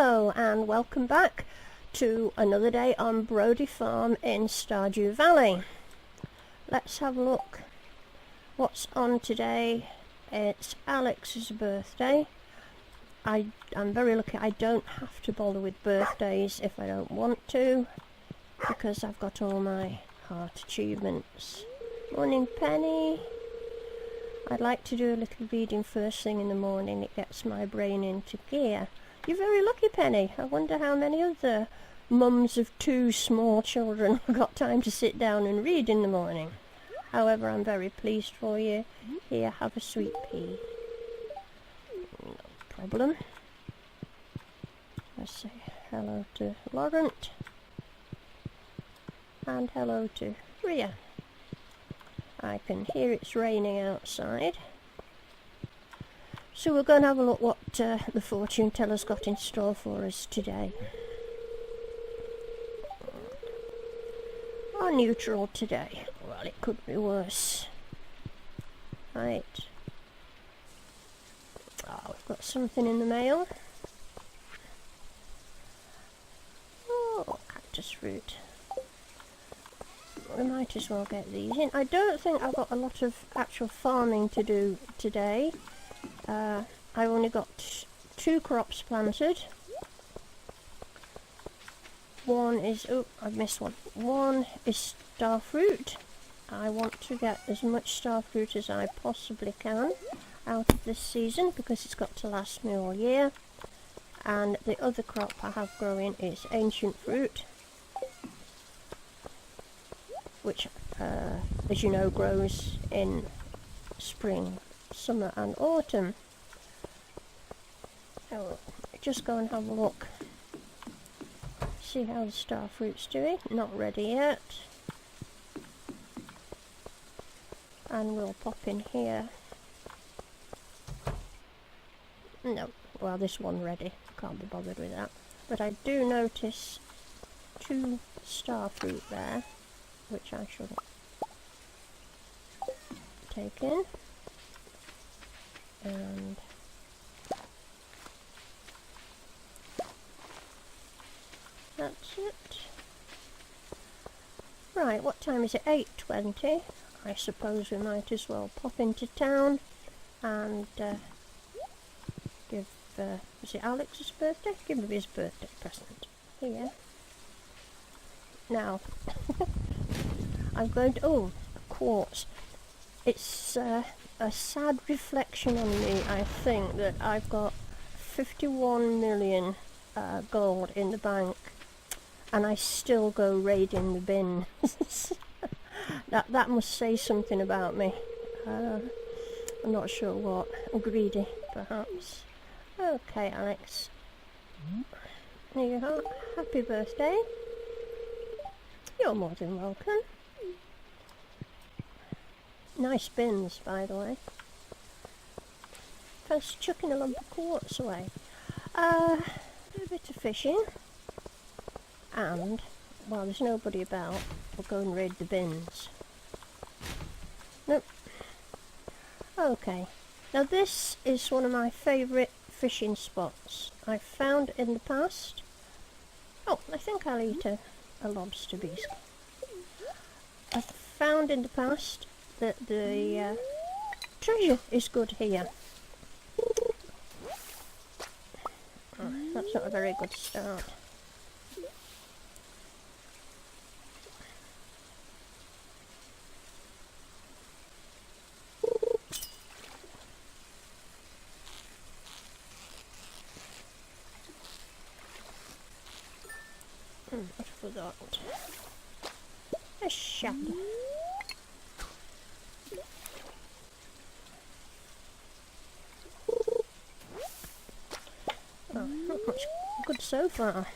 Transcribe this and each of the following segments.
Hello and welcome back to another day on Brodie Farm in Stardew Valley. Let's have a look what's on today. It's Alex's birthday. I'm very lucky I don't have to bother with birthdays if I don't want to, because I've got all my heart achievements. Morning, Penny. I'd like to do a little reading first thing in the morning. It gets my brain into gear. You're very lucky, Penny. I wonder how many other mums of two small children have got time to sit down and read in the morning. However, I'm very pleased for you. Here, have a sweet pea. No problem. Let's say hello to Laurent. And hello to Ria. I can hear it's raining outside. So we're going to have a look what the fortune teller's got in store for us today. Or neutral today. Well, it could be worse. Right. Oh, we've got something in the mail. Oh, cactus fruit. We might as well get these in. I don't think I've got a lot of actual farming to do today. I've only got 2 crops planted. One is, oh, I've missed one. One is starfruit. I want to get as much starfruit as I possibly can out of this season because it's got to last me all year. And the other crop I have growing is ancient fruit, which, as you know, grows in spring, summer and autumn. So, just go and have a look. See how the starfruit's doing. Not ready yet. And we'll pop in here. No, well, this one ready. Can't be bothered with that. But I do notice 2 starfruit there, which I shall take in. And that's it. Right, what time is it? 8:20. I suppose we might as well pop into town and give, was it Alex's birthday? Give him his birthday present. Here. Now, I'm going to, oh, quartz. It's a sad reflection on me, I think, that I've got 51 million gold in the bank and I still go raiding the bins. that must say something about me. I'm not sure what. Greedy, perhaps. Okay, Alex. There you are. Happy birthday. You're more than welcome. Nice bins, by the way. First chucking a lump of quartz away. Do a bit of fishing. And, while there's nobody about, we'll go and raid the bins. Nope. Okay. Now this is one of my favourite fishing spots. I've found in the past. Oh, I think I'll eat a lobster bisque. I've found in the past that the treasure is good here. Oh, that's not a very good start. I forgot. A shad. Oh, not much good so far.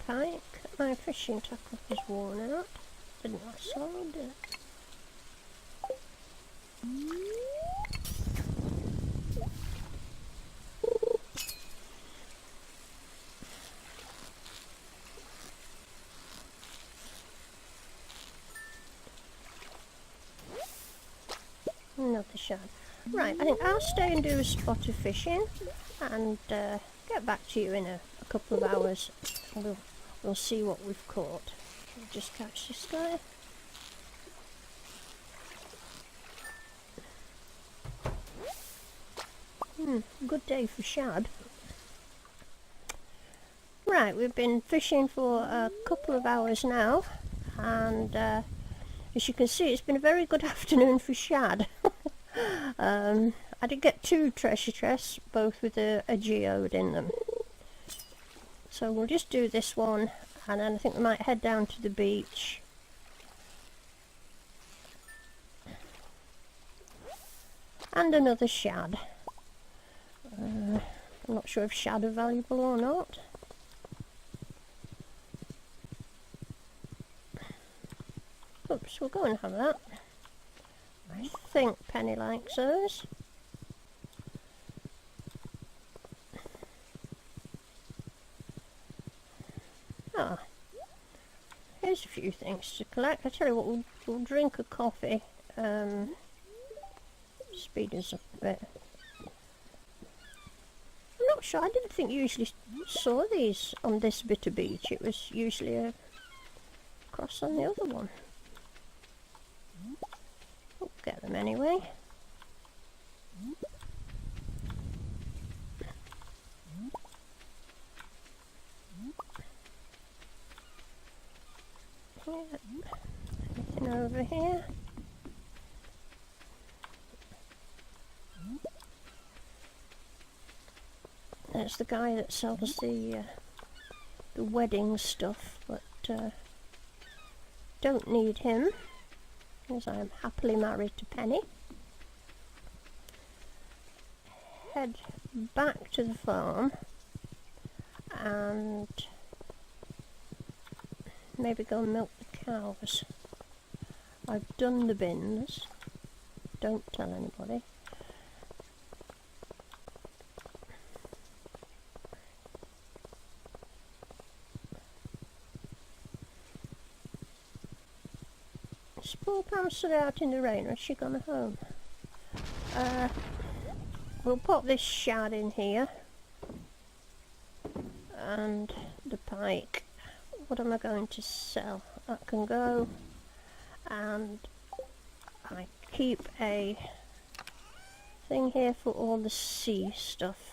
Pike, my fishing tackle is worn out. Didn't last long, did it? shad. Right, I think I'll stay and do a spot of fishing and get back to you in a couple of hours. We'll see what we've caught. Shall we just catch this guy? Good day for shad. Right, we've been fishing for a couple of hours now, and as you can see, it's been a very good afternoon for shad. I did get 2 treasure chests, both with a geode in them. So we'll just do this one, and then I think we might head down to the beach. And another shad. I'm not sure if shad are valuable or not. Oops, we'll go and have that. I think Penny likes those. Ah, here's a few things to collect. I tell you what, we'll drink a coffee. Speed us up a bit. I'm not sure, I didn't think you usually saw these on this bit of beach. It was usually a cross on the other one. We'll get them anyway. Yeah. Anything over here? There's the guy that sells the wedding stuff, but don't need him, as I am happily married to Penny. Head back to the farm and maybe go and milk the cows. I've done the bins, don't tell anybody. Is poor Pam stood out in the rain, or has she gone home? We'll pop this shad in here and the pike. What am I going to sell? That can go, and I keep a thing here for all the sea stuff.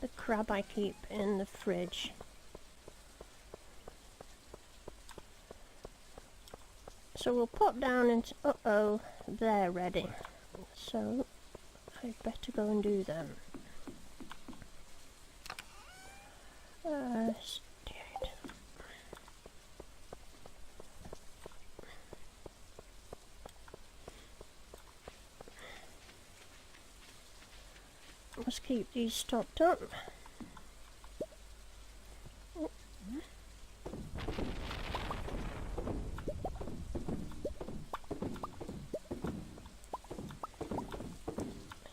The crab I keep in the fridge. So we'll pop down and uh-oh, they're ready. So I'd better go and do them. Let's keep these topped up.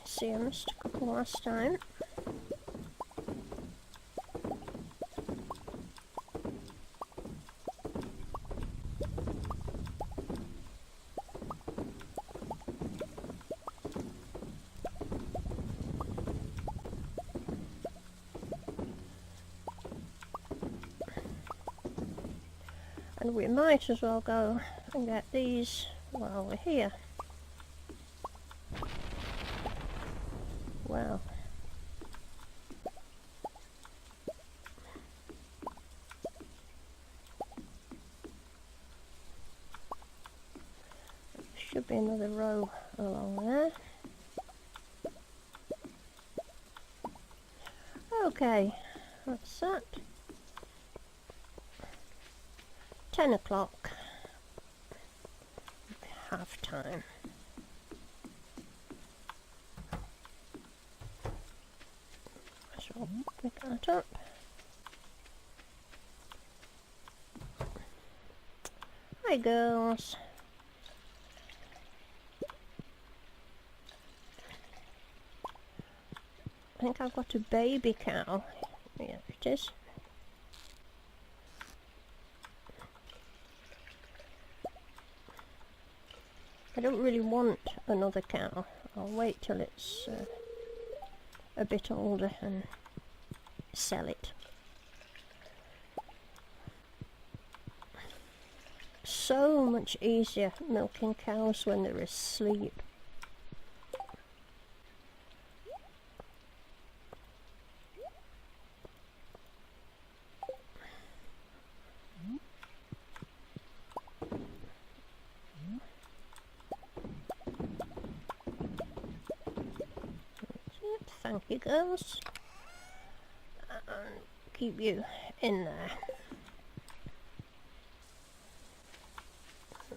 See, I missed a couple last time. And we might as well go and get these while we're here. Wow. Should be another row along there. Okay, that's that. 10 o'clock. Half time. So pick that up. Hi girls. I think I've got a baby cow. Yeah, it is. I don't really want another cow. I'll wait till it's a bit older and sell it. So much easier milking cows when they're asleep. Thank you, girls. And keep you in there.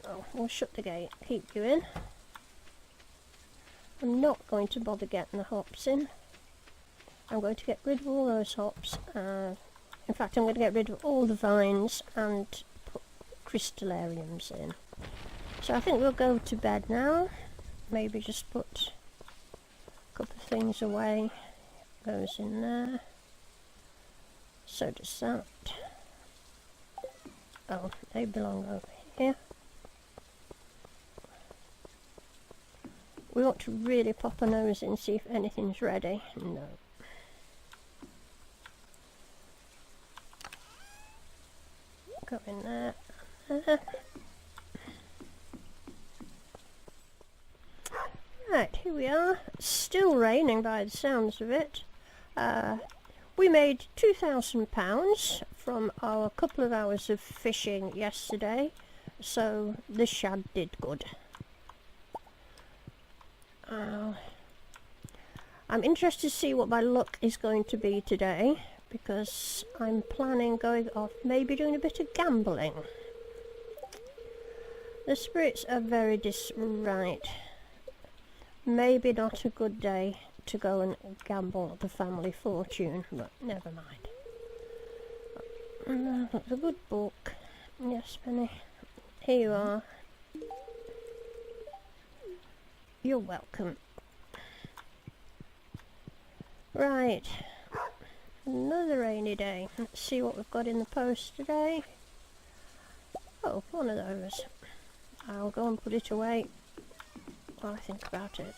Oh, we'll shut the gate. Keep you in. I'm not going to bother getting the hops in. I'm going to get rid of all those hops. In fact, I'm going to get rid of all the vines and put crystallariums in. So I think we'll go to bed now. Maybe just put couple of things away. Goes in there. So does that. Oh, they belong over here. We ought to really pop a nose in, see if anything's ready. No. Go in there. Right, here we are. Still raining by the sounds of it. We made £2,000 from our couple of hours of fishing yesterday, so the shad did good. I'm interested to see what my luck is going to be today, because I'm planning going off, maybe doing a bit of gambling. The spirits are very right. Maybe not a good day to go and gamble the family fortune, but never mind. That's a good book. Yes, Penny. Here you are. You're welcome. Right. Another rainy day. Let's see what we've got in the post today. Oh, one of those. I'll go and put it away while I think about it.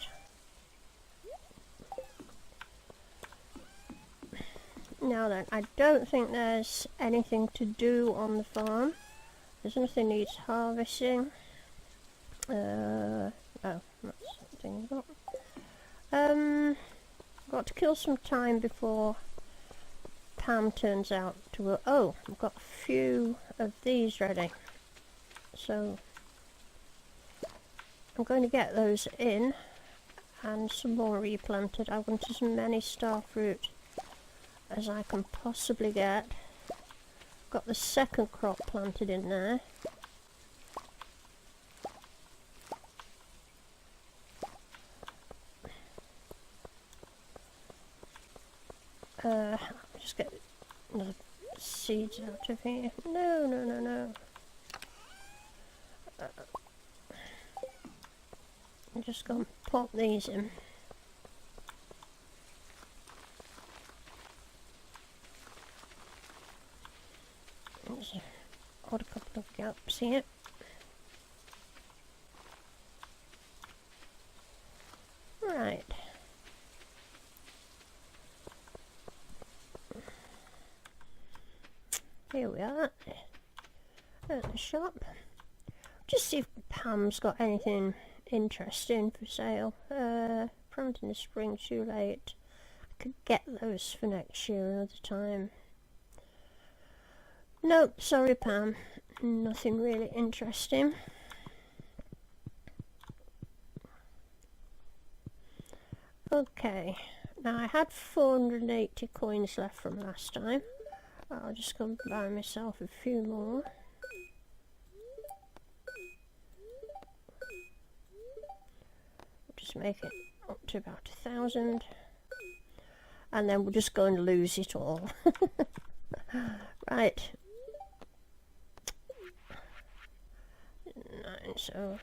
Now then, I don't think there's anything to do on the farm. There's nothing needs harvesting. Oh, that's something I've got. Got to kill some time before Pam turns out to... Oh, I've got a few of these ready. So I'm going to get those in and some more replanted. I want as many starfruit as I can possibly get. Got the second crop planted in there. Just get the seeds out of here. No. I'm just going to pop these in. There's a couple of gaps here. Right. Here we are at the shop. Just see if Pam's got anything interesting for sale. Plant in the spring, too late. I could get those for next year another time. Nope, sorry Pam, nothing really interesting. Okay, now I had 480 coins left from last time. I'll just go and buy myself a few more. Just make it up to about 1,000. And then we're just going to lose it all. Right. 9, so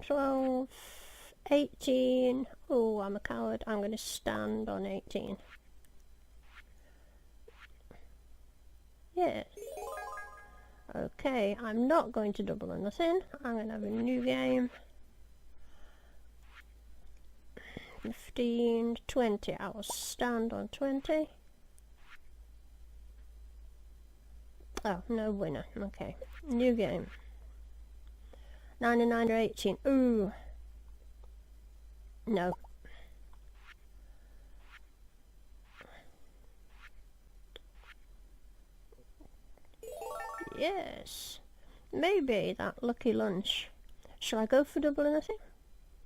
12, 18. Oh, I'm a coward. I'm going to stand on 18. Yes. Okay, I'm not going to double or nothing. I'm going to have a new game. 15, 20. I'll stand on 20. Oh, no winner. Okay. New game. 99 to 18. Ooh. No. Yes. Maybe that lucky lunch. Shall I go for double or nothing?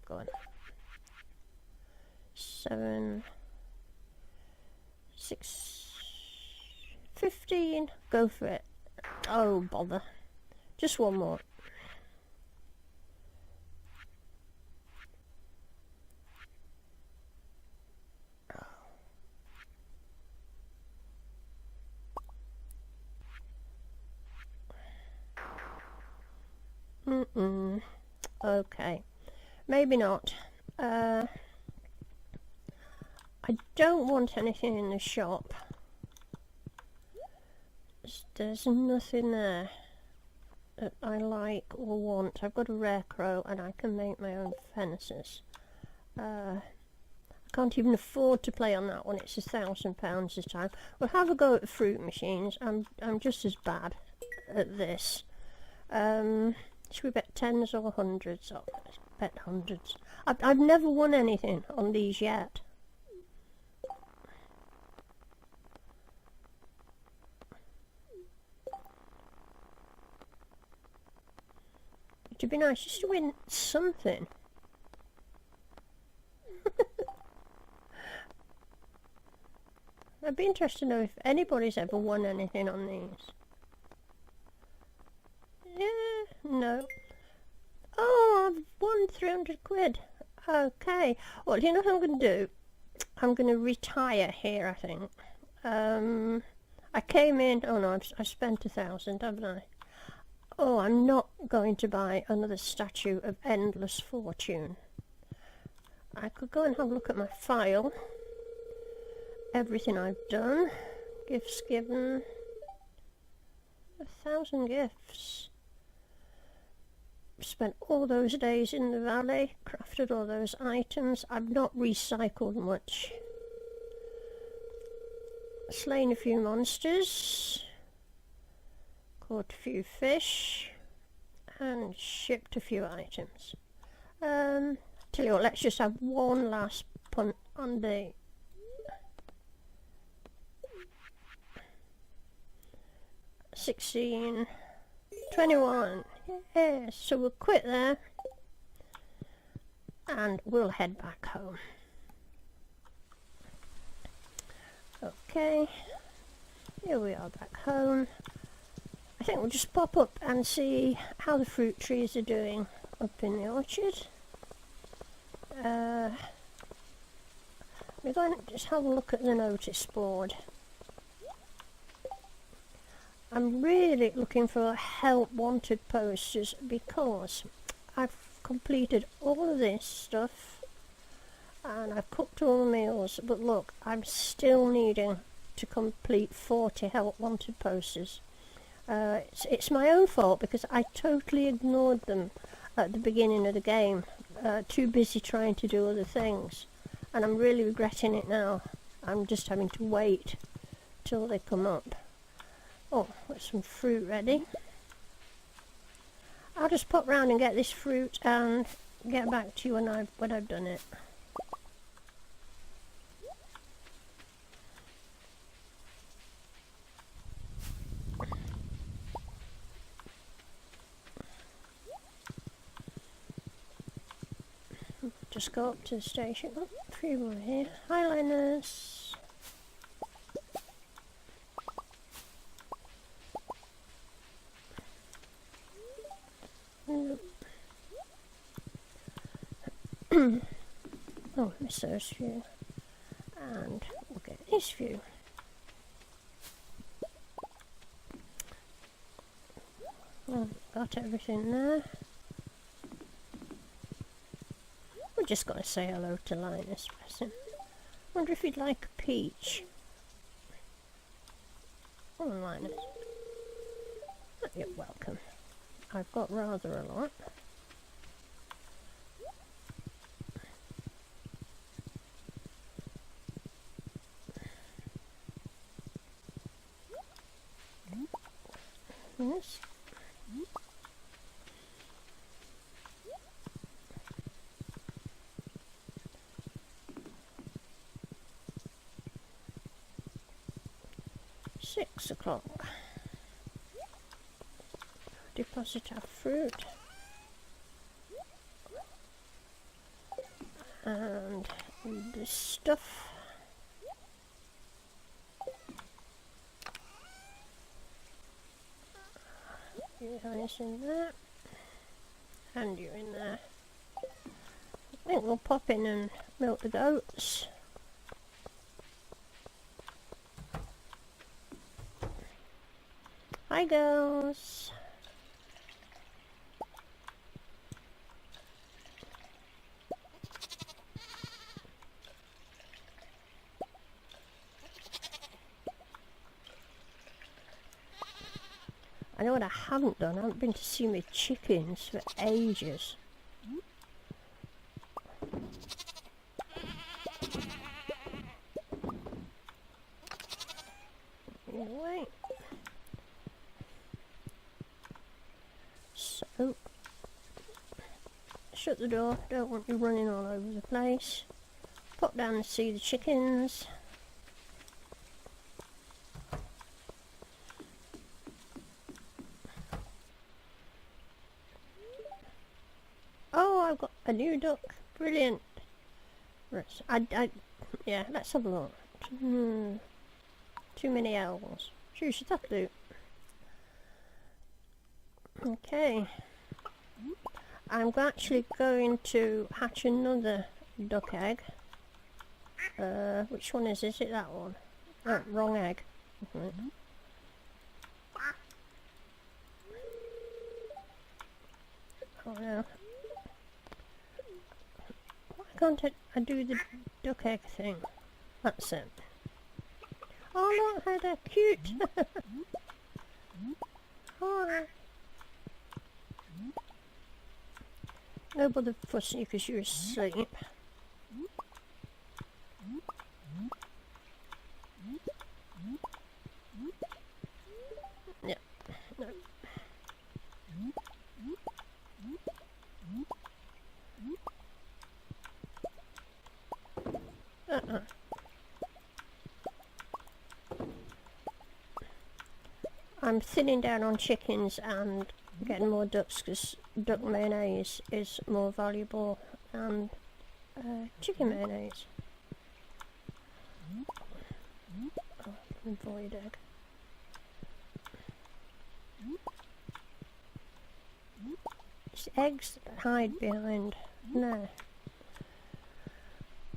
Go on. 7, 6, 15. Go for it. Oh, bother. Just one more. Okay. Maybe not. I don't want anything in the shop. There's nothing there that I like or want. I've got a rare crow and I can make my own fences. I can't even afford to play on that one. It's £1,000 this time. We'll have a go at the fruit machines. I'm just as bad at this. Should we bet tens or hundreds? Oh, let's bet hundreds. I've never won anything on these yet. It'd be nice just to win something. I'd be interested to know if anybody's ever won anything on these. Yeah, no. Oh, I've won 300 quid. Okay. Well, you know what I'm going to do? I'm going to retire here, I think. I came in... Oh, no, I spent 1,000, haven't I? Oh, I'm not going to buy another statue of endless fortune. I could go and have a look at my file. Everything I've done. Gifts given. 1,000 gifts. Spent all those days in the valley. Crafted all those items. I've not recycled much. Slain a few monsters. Caught a few fish and shipped a few items. Tell you what, let's just have one last punt on the 16, 21. Yes, so we'll quit there and we'll head back home. Okay, here we are back home. I think we'll just pop up and see how the fruit trees are doing up in the orchard. We're going to just have a look at the notice board. I'm really looking for help wanted posters because I've completed all of this stuff and I've cooked all the meals, but look, I'm still needing to complete 40 help wanted posters. It's my own fault because I totally ignored them at the beginning of the game, too busy trying to do other things, and I'm really regretting it now. I'm just having to wait till they come up. Oh, got some fruit ready. I'll just pop round and get this fruit and get back to you when I've done it. Just go up to the station. Oh, a few more here. Highliners. Oh, miss those few. And we'll get this few. Well, got everything there. We're just going to say hello to Linus. Wonder if he'd like a peach. Oh, Linus. You're welcome. I've got rather a lot. Yes. Six o'clock. Deposit our fruit. And this stuff. You guys in there. And you in there. I think we'll pop in and milk the goats. Hi girls. I know what I haven't done. I haven't been to see my chickens for ages. Anyway. So, shut the door. Don't want you running all over the place. Pop down and see the chickens. Oh, I've got a new duck. Brilliant. Right, yeah, let's have a look. Too many owls. Choose your that do. Okay. I'm actually going to hatch another duck egg. Which one is it? Is it that one? Oh, wrong egg. Isn't it? Oh no. Why can't I do the duck egg thing? That's it. Oh look, how they're cute! Oh. No bother fussing you because you're asleep. Yep. No. I'm thinning down on chickens and getting more ducks because duck mayonnaise is more valuable than chicken mayonnaise. Oh, void egg. It's eggs that hide behind. No.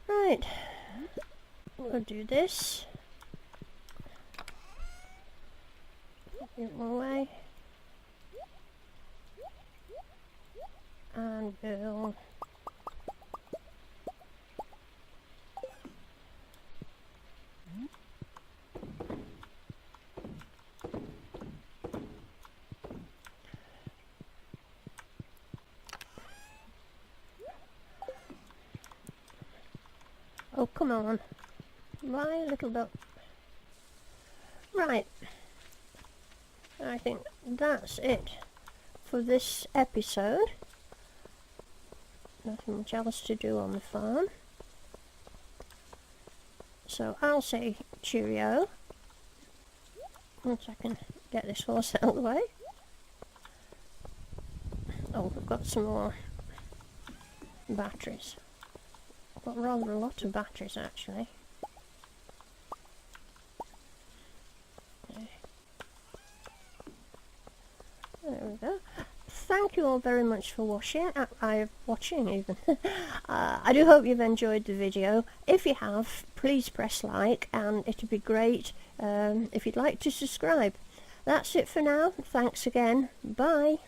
Right. We'll do this. Get one way. And we'll oh, come on. My little duck. Right. I think that's it for this episode. Nothing much else to do on the farm. So I'll say cheerio once I can get this horse out of the way. Oh, we've got some more batteries. I've got rather a lot of batteries actually. There we go. Thank you all very much for watching. Even. I do hope you've enjoyed the video. If you have, please press like, and it'd be great if you'd like to subscribe. That's it for now. Thanks again. Bye.